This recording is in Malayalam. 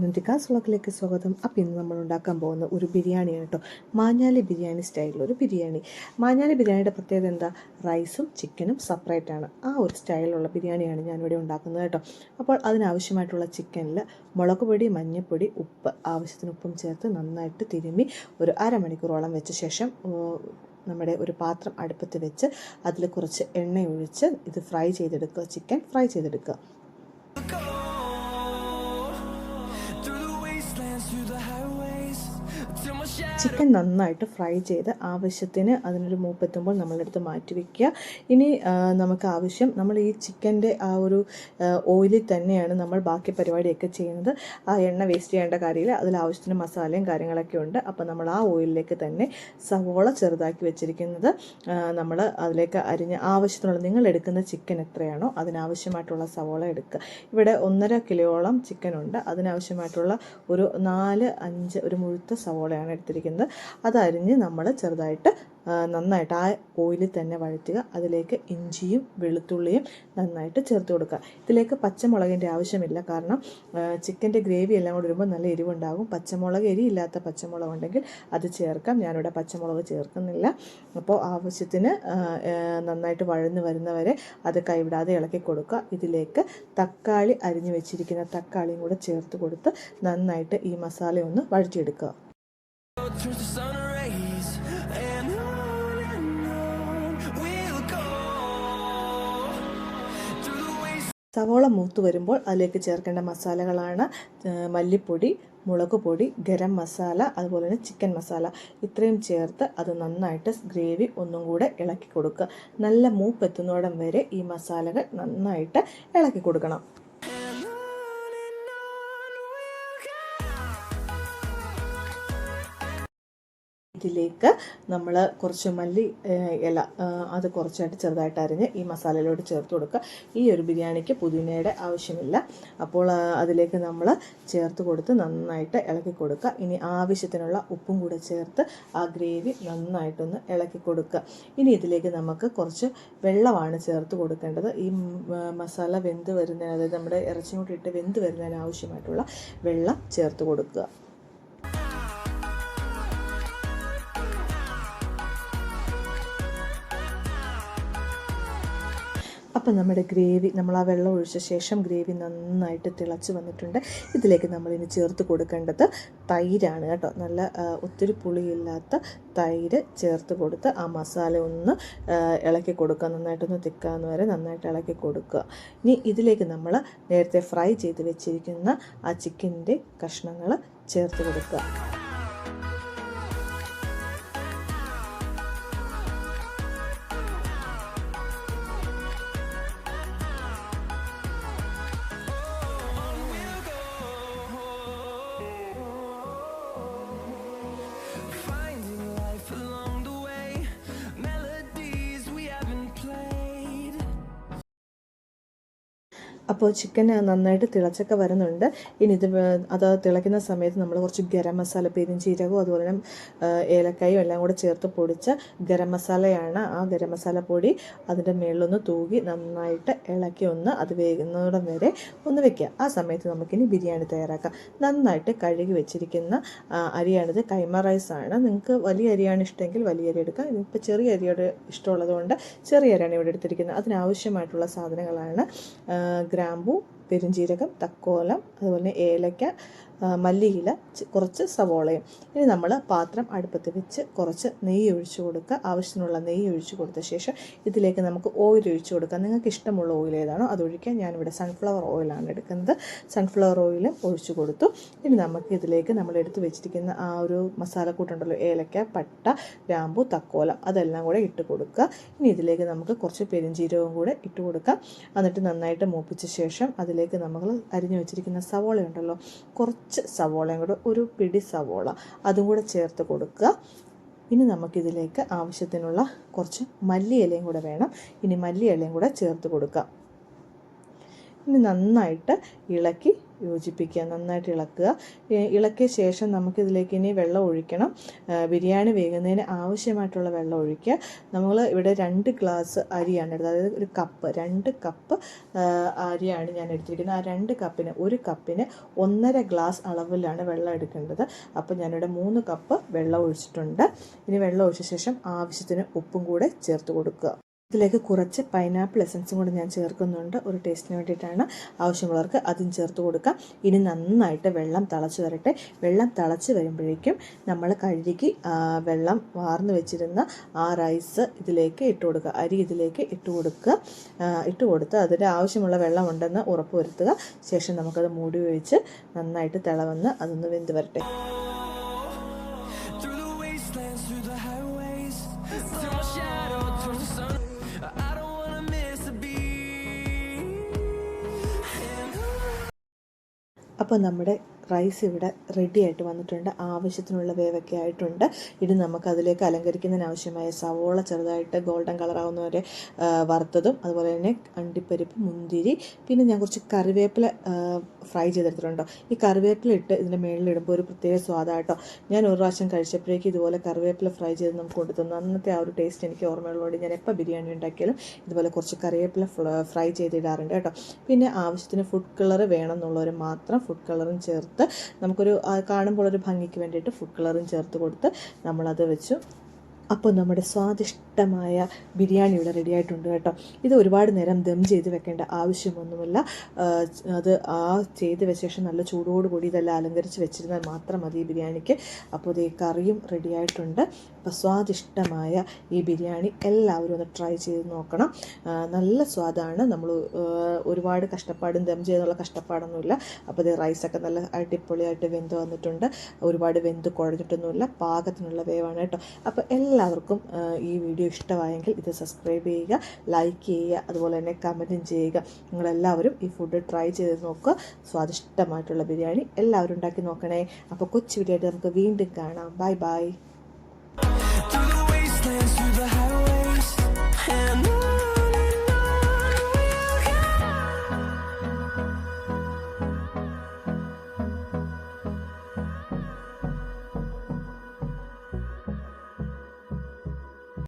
അനന്തികാസ് വ്ളോഗിലേക്ക് സ്വാഗതം. അപ്പോൾ ഇന്ന് നമ്മൾ ഉണ്ടാക്കാൻ പോകുന്ന ഒരു ബിരിയാണിയാണ് കേട്ടോ. മാഞ്ഞാലി ബിരിയാണി സ്റ്റൈലിലൊരു ബിരിയാണി. മാഞ്ഞാലി ബിരിയാണിയുടെ പ്രത്യേകത എന്താ? റൈസും ചിക്കനും സെപ്പറേറ്റാണ്. ആ ഒരു സ്റ്റൈലിലുള്ള ബിരിയാണിയാണ് ഞാനിവിടെ ഉണ്ടാക്കുന്നത് കേട്ടോ. അപ്പോൾ അതിനാവശ്യമായിട്ടുള്ള ചിക്കനിൽ മുളക് പൊടി, മഞ്ഞൾപ്പൊടി, ഉപ്പ്, ആവശ്യത്തിന് ഉപ്പും ചേർത്ത് നന്നായിട്ട് തിരുമ്മി ഒരു അരമണിക്കൂറോളം വെച്ച ശേഷം നമ്മുടെ ഒരു പാത്രം അടുപ്പത്ത് വെച്ച് അതിൽ കുറച്ച് എണ്ണ ഒഴിച്ച് ഇത് ഫ്രൈ ചെയ്തെടുക്കുക. ചിക്കൻ ഫ്രൈ ചെയ്തെടുക്കുക. ചിക്കൻ നന്നായിട്ട് ഫ്രൈ ചെയ്ത് ആവശ്യത്തിന് അതിനൊരു മൂപ്പെത്തുമ്പോൾ നമ്മളെടുത്ത് മാറ്റി വയ്ക്കുക. ഇനി നമുക്ക് ആവശ്യം, നമ്മൾ ഈ ചിക്കൻ്റെ ആ ഒരു ഓയിലിൽ തന്നെയാണ് നമ്മൾ ബാക്കി പരിപാടിയൊക്കെ ചെയ്യുന്നത്. ആ എണ്ണ വേസ്റ്റ് ചെയ്യേണ്ട കാര്യമില്ല. അതിൽ ആവശ്യത്തിന് മസാലയും കാര്യങ്ങളൊക്കെ ഉണ്ട്. അപ്പോൾ നമ്മൾ ആ ഓയിലിലേക്ക് തന്നെ സവോള ചെറുതാക്കി വെച്ചിരിക്കുന്നത് നമ്മൾ അതിലേക്ക് അരിഞ്ഞ് ആവശ്യത്തിനുള്ള, നിങ്ങൾ എടുക്കുന്ന ചിക്കൻ എത്രയാണോ അതിനാവശ്യമായിട്ടുള്ള സവോള എടുക്കുക. ഇവിടെ 1.5 കിലോയോളം ചിക്കനുണ്ട്. അതിനാവശ്യമായിട്ടുള്ള ഒരു 4-5 ഒരു മുഴുത്ത സവോളയാണ് എടുത്തിരിക്കുന്നത്. അതരിഞ്ഞ് നമ്മൾ ചെറുതായിട്ട് നന്നായിട്ട് ആ ഓയിലിൽ തന്നെ വഴറ്റുക. അതിലേക്ക് ഇഞ്ചിയും വെളുത്തുള്ളിയും നന്നായിട്ട് ചേർത്ത് കൊടുക്കുക. ഇതിലേക്ക് പച്ചമുളകിൻ്റെ ആവശ്യമില്ല, കാരണം ചിക്കൻ്റെ ഗ്രേവി എല്ലാം കൂടി വരുമ്പോൾ നല്ല എരിവുണ്ടാകും. പച്ചമുളക്, എരിയില്ലാത്ത പച്ചമുളക് ഉണ്ടെങ്കിൽ അത് ചേർക്കാം. ഞാനിവിടെ പച്ചമുളക് ചേർക്കുന്നില്ല. അപ്പോൾ ആവശ്യത്തിന് നന്നായിട്ട് വഴന്ന് വരുന്നവരെ അത് കൈവിടാതെ ഇളക്കി കൊടുക്കുക. ഇതിലേക്ക് തക്കാളി, അരിഞ്ഞു വെച്ചിരിക്കുന്ന തക്കാളിയും കൂടെ ചേർത്ത് കൊടുത്ത് നന്നായിട്ട് ഈ മസാല ഒന്ന് വഴറ്റിയെടുക്കുക. സവോള മൂത്ത് വരുമ്പോൾ അതിലേക്ക് ചേർക്കേണ്ട മസാലകളാണ് മല്ലിപ്പൊടി, മുളക് പൊടി, ഗരം മസാല, അതുപോലെ തന്നെ ചിക്കൻ മസാല. ഇത്രയും ചേർത്ത് അത് നന്നായിട്ട് ഗ്രേവി ഒന്നും കൂടെ ഇളക്കി കൊടുക്കുക. നല്ല മൂപ്പെത്തുന്നോടം വരെ ഈ മസാലകൾ നന്നായിട്ട് ഇളക്കി കൊടുക്കണം. ഇതിലേക്ക് നമ്മൾ കുറച്ച് മല്ലി ഇല അത് കുറച്ചായിട്ട് ചെറുതായിട്ട് അരിഞ്ഞ് ഈ മസാലയിലോട്ട് ചേർത്ത് കൊടുക്കുക. ഈ ഒരു ബിരിയാണിക്ക് പുതിനയുടെ ആവശ്യമില്ല. അപ്പോൾ അതിലേക്ക് നമ്മൾ ചേർത്ത് കൊടുത്ത് നന്നായിട്ട് ഇളക്കി കൊടുക്കുക. ഇനി ആവശ്യത്തിനുള്ള ഉപ്പും കൂടെ ചേർത്ത് ആ ഗ്രേവി നന്നായിട്ടൊന്ന് ഇളക്കി കൊടുക്കുക. ഇനി ഇതിലേക്ക് നമുക്ക് കുറച്ച് വെള്ളമാണ് ചേർത്ത് കൊടുക്കേണ്ടത്. ഈ മസാല വെന്ത് വരുന്നതിന്, അതായത് നമ്മുടെ ഇറച്ചിയും കൂടി ഇട്ട് വെന്ത് വരുന്നതിന് ആവശ്യമായിട്ടുള്ള വെള്ളം ചേർത്ത് കൊടുക്കുക. അപ്പം നമ്മുടെ ഗ്രേവി, നമ്മൾ ആ വെള്ളം ഒഴിച്ച ശേഷം ഗ്രേവി നന്നായിട്ട് തിളച്ച് വന്നിട്ടുണ്ട്. ഇതിലേക്ക് നമ്മളിനി ചേർത്ത് കൊടുക്കേണ്ടത് തൈരാണ് കേട്ടോ. നല്ല ഒത്തിരി പുളിയില്ലാത്ത തൈര് ചേർത്ത് കൊടുത്ത് ആ മസാല ഒന്ന് ഇളക്കി കൊടുക്കുക. നന്നായിട്ടൊന്ന് തിക്കാവുന്ന വരെ നന്നായിട്ട് ഇളക്കി കൊടുക്കുക. ഇനി ഇതിലേക്ക് നമ്മൾ നേരത്തെ ഫ്രൈ ചെയ്ത് വെച്ചിരിക്കുന്ന ആ ചിക്കൻ്റെ കഷ്ണങ്ങൾ ചേർത്ത് കൊടുക്കുക. അപ്പോൾ ചിക്കൻ നന്നായിട്ട് തിളച്ചൊക്കെ വരുന്നുണ്ട്. ഇനി അത് തിളയ്ക്കുന്ന സമയത്ത് നമ്മൾ കുറച്ച് ഗരം മസാല, പെരുംജീരകവും അതുപോലെ തന്നെ ഏലക്കായും എല്ലാം കൂടെ ചേർത്ത് പൊടിച്ച ഗരം മസാലയാണ്. ആ ഗരം മസാല പൊടി അതിൻ്റെ മുകളിലൊന്ന് തൂകി നന്നായിട്ട് ഇളക്കി അത് വേകുന്നോടം വരെ ഒന്ന് വെക്കുക. ആ സമയത്ത് നമുക്കിനി ബിരിയാണി തയ്യാറാക്കാം. നന്നായിട്ട് കഴുകി വെച്ചിരിക്കുന്ന അരിയാണിത്. കൈമ റൈസാണ്. നിങ്ങൾക്ക് വലിയ അരിയാണ് ഇഷ്ടമെങ്കിൽ വലിയ അരി എടുക്കാം. ഇപ്പോൾ ചെറിയ അരിയോട് ഇഷ്ടമുള്ളതുകൊണ്ട് ചെറിയ അരിയാണ് ഇവിടെ എടുത്തിരിക്കുന്നത്. അതിനാവശ്യമായിട്ടുള്ള സാധനങ്ങളാണ് ഗ്രാമ്പു, പെരുംജീരകം, തക്കോലം, അതുപോലെ ഏലക്ക, മല്ലിയില, കുറച്ച് സവോളയും. ഇനി നമ്മൾ പാത്രം അടുപ്പത്ത് വെച്ച് കുറച്ച് നെയ്യ് ഒഴിച്ചു കൊടുക്കുക. ആവശ്യത്തിനുള്ള നെയ്യ് ഒഴിച്ചു കൊടുത്ത ശേഷം ഇതിലേക്ക് നമുക്ക് ഓയിൽ ഒഴിച്ചു കൊടുക്കാം. നിങ്ങൾക്ക് ഇഷ്ടമുള്ള ഓയിൽ ഏതാണോ അതൊഴിക്കാൻ. ഞാനിവിടെ സൺഫ്ലവർ ഓയിലാണ് എടുക്കുന്നത്. സൺഫ്ലവർ ഓയിലും ഒഴിച്ചു കൊടുത്തു. ഇനി നമുക്ക് ഇതിലേക്ക് നമ്മൾ എടുത്ത് വെച്ചിരിക്കുന്ന ആ ഒരു മസാലക്കൂട്ടുണ്ടല്ലോ, ഏലക്ക, പട്ട, ഗ്രാമ്പു, തക്കോലം, അതെല്ലാം കൂടെ ഇട്ട് കൊടുക്കുക. ഇനി ഇതിലേക്ക് നമുക്ക് കുറച്ച് പെരുംജീരകവും കൂടെ ഇട്ട് കൊടുക്കാം. എന്നിട്ട് നന്നായിട്ട് മൂപ്പിച്ച ശേഷം അതിലേക്ക് നമ്മൾ അരിഞ്ഞു വെച്ചിരിക്കുന്ന സവോള ഉണ്ടല്ലോ, കുറച്ച് സവോളയും കൂടെ, ഒരു പിടി സവോള അതും കൂടെ ചേർത്ത് കൊടുക്കുക. ഇനി നമുക്കിതിലേക്ക് ആവശ്യത്തിനുള്ള കുറച്ച് മല്ലിയിലയും കൂടെ വേണം. ഇനി മല്ലിയിലയും കൂടെ ചേർത്ത് കൊടുക്കുക. ഇനി നന്നായിട്ട് ഇളക്കി യോജിപ്പിക്കുക, നന്നായിട്ട് ഇളക്കുക. ഇളക്കിയ ശേഷം നമുക്കിതിലേക്ക് ഇനി വെള്ളം ഒഴിക്കണം. ബിരിയാണി വേകുന്നതിന് ആവശ്യമായിട്ടുള്ള വെള്ളം ഒഴിക്കുക. നമ്മൾ ഇവിടെ 2 ഗ്ലാസ് അരിയാണ് എടുത്തത്, അതായത് ഒരു കപ്പ് 2 കപ്പ് അരിയാണ് ഞാൻ എടുത്തിരിക്കുന്നത്. ആ 2 കപ്പിന് 1 കപ്പിന് 1.5 ഗ്ലാസ് അളവിലാണ് വെള്ളം എടുക്കേണ്ടത്. അപ്പോൾ ഞാനിവിടെ 3 കപ്പ് വെള്ളം ഒഴിച്ചിട്ടുണ്ട്. ഇനി വെള്ളം ഒഴിച്ച ശേഷം ആവശ്യത്തിന് ഉപ്പും കൂടെ ചേർത്ത് കൊടുക്കുക. ഇതിലേക്ക് കുറച്ച് പൈനാപ്പിൾ എസൻസും കൂടെ ഞാൻ ചേർക്കുന്നുണ്ട്, ഒരു ടേസ്റ്റിന് വേണ്ടിയിട്ടാണ്. ആവശ്യമുള്ളവർക്ക് അതും ചേർത്ത് കൊടുക്കാം. ഇനി നന്നായിട്ട് വെള്ളം തിളച്ച് വരട്ടെ. വെള്ളം തിളച്ച് വരുമ്പോഴേക്കും നമ്മൾ കഴുകി വെള്ളം വാർന്ന് വെച്ചിരുന്ന ആ റൈസ് ഇതിലേക്ക് ഇട്ട് കൊടുക്കുക, അരി ഇതിലേക്ക് ഇട്ട് കൊടുത്ത് അതിന് ആവശ്യമുള്ള വെള്ളം ഉണ്ടെന്ന് ഉറപ്പ് വരുത്തുക. ശേഷം നമുക്കത് മൂടി വെച്ച് നന്നായിട്ട് തിളവന്ന് അതൊന്ന് വെന്ത് വരട്ടെ. അപ്പോൾ നമ്മുടെ റൈസ് ഇവിടെ റെഡി ആയിട്ട് വന്നിട്ടുണ്ട്. ആവശ്യത്തിനുള്ള വേവൊക്കെ ആയിട്ടുണ്ട്. ഇനി നമുക്കതിലേക്ക് അലങ്കരിക്കുന്നതിന് ആവശ്യമായ സവോള ചെറുതായിട്ട് ഗോൾഡൻ കളറാവുന്നവരെ വറുത്തതും, അതുപോലെ തന്നെ അണ്ടിപ്പരിപ്പ്, മുന്തിരി, പിന്നെ ഞാൻ കുറച്ച് കറിവേപ്പില ഫ്രൈ ചെയ്തെടുത്തിട്ടുണ്ടോ. ഈ കറിവേപ്പില ഇട്ട് ഇതിൻ്റെ മേളിലിടുമ്പോൾ ഒരു പ്രത്യേക സ്വാദാട്ടോ. ഞാൻ ഒരു പ്രാവശ്യം കഴിച്ചപ്പോഴേക്കും ഇതുപോലെ കറിവേപ്പില ഫ്രൈ ചെയ്ത് നമുക്ക് കൊണ്ടുതന്നു. അന്നത്തെ ആ ഒരു ടേസ്റ്റ് എനിക്ക് ഓർമ്മയുള്ളതുകൊണ്ട് ഞാൻ എപ്പോൾ ബിരിയാണി ഉണ്ടാക്കിയാലും ഇതുപോലെ കുറച്ച് കറിവേപ്പില ഫ്രൈ ചെയ്തിടാറുണ്ട് കേട്ടോ. പിന്നെ ആവശ്യത്തിന് ഫുഡ് കളർ വേണം എന്നുള്ളവർ മാത്രം ഫുഡ് കളറും ചേർത്ത് നമുക്കൊരു കാണുമ്പോൾ ഒരു ഭംഗിക്ക് വേണ്ടിയിട്ട് ഫുഡ് കളറും ചേർത്ത് കൊടുത്ത് നമ്മളത് വെച്ചു. അപ്പോൾ നമ്മുടെ സ്വാദിഷ്ടമായ ബിരിയാണി ഇവിടെ റെഡി ആയിട്ടുണ്ട് കേട്ടോ. ഇത് ഒരുപാട് നേരം ദം ചെയ്ത് വെക്കേണ്ട ആവശ്യമൊന്നുമില്ല. അത് ചെയ്ത് വെച്ച ശേഷം നല്ല ചൂടോടുകൂടി ഇതെല്ലാം അലങ്കരിച്ച് വെച്ചിരുന്നാൽ മാത്രം മതി ഈ ബിരിയാണിക്ക്. അപ്പോൾ ഇത് കറിയും റെഡി ആയിട്ടുണ്ട്. അപ്പോൾ സ്വാദിഷ്ടമായ ഈ ബിരിയാണി എല്ലാവരും ഒന്ന് ട്രൈ ചെയ്ത് നോക്കണം. നല്ല സ്വാദാണ്. നമ്മൾ ഒരുപാട് കഷ്ടപ്പാടും ദം ചെയ്തുള്ള കഷ്ടപ്പാടൊന്നുമില്ല. അപ്പോൾ ഇത് റൈസൊക്കെ നല്ല അടിപൊളിയായിട്ട് വെന്ത് വന്നിട്ടുണ്ട്. ഒരുപാട് വെന്ത് കുഴഞ്ഞിട്ടൊന്നുമില്ല, പാകത്തിനുള്ള വേവാണ് കേട്ടോ. അപ്പോൾ എല്ലാവർക്കും ഈ വീഡിയോ ഇഷ്ടമായെങ്കിൽ ഇത് സബ്സ്ക്രൈബ് ചെയ്യുക, ലൈക്ക് ചെയ്യുക, അതുപോലെ തന്നെ കമൻറ്റും ചെയ്യുക. നിങ്ങളെല്ലാവരും ഈ ഫുഡ് ട്രൈ ചെയ്ത് നോക്കുക. സ്വാദിഷ്ടമായിട്ടുള്ള ബിരിയാണി എല്ലാവരും ഉണ്ടാക്കി നോക്കണേ. അപ്പോൾ കൊച്ചു വീഡിയോ ആയിട്ട് നമുക്ക് വീണ്ടും കാണാം. Bye bye.